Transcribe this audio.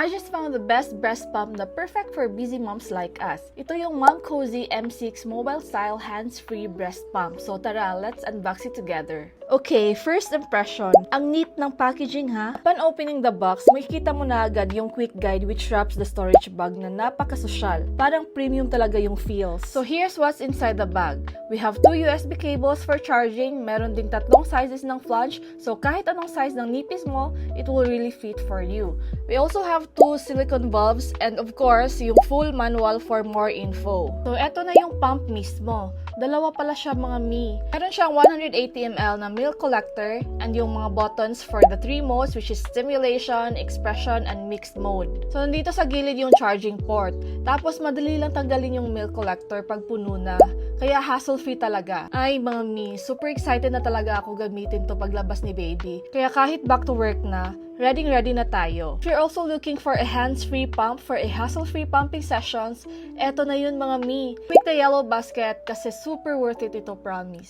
I just found the best breast pump na perfect for busy moms like us. Ito yung Mom Cozy M6 mobile style hands-free breast pump. So tara, let's unbox it together. Okay, first impression. Ang neat ng packaging ha. Upon opening the box, makikita mo na agad yung quick guide which wraps the storage bag na napaka-sosyal. Parang premium talaga yung feels. So here's what's inside the bag. We have 2 USB cables for charging. Meron ding 3 sizes ng flange. So kahit anong size ng nipis mo, it will really fit for you. We also have 2 silicone valves and of course, yung full manual for more info. So eto na yung pump mismo. Dalawa pala siya mga mi. Meron siyang 180 ml na milk collector and yung mga buttons for the 3 modes which is stimulation, expression, and mixed mode. So nandito sa gilid yung charging port. Tapos madali lang tanggalin yung milk collector pag puno na. Kaya hassle-free talaga. Ay mga mi, super excited na talaga ako gamitin to paglabas ni baby. Kaya kahit back to work na, ready na tayo. If you're also looking for a hands-free pump for a hassle-free pumping sessions, eto na yun mga mi. Pick the yellow basket kasi super worth it ito, promise.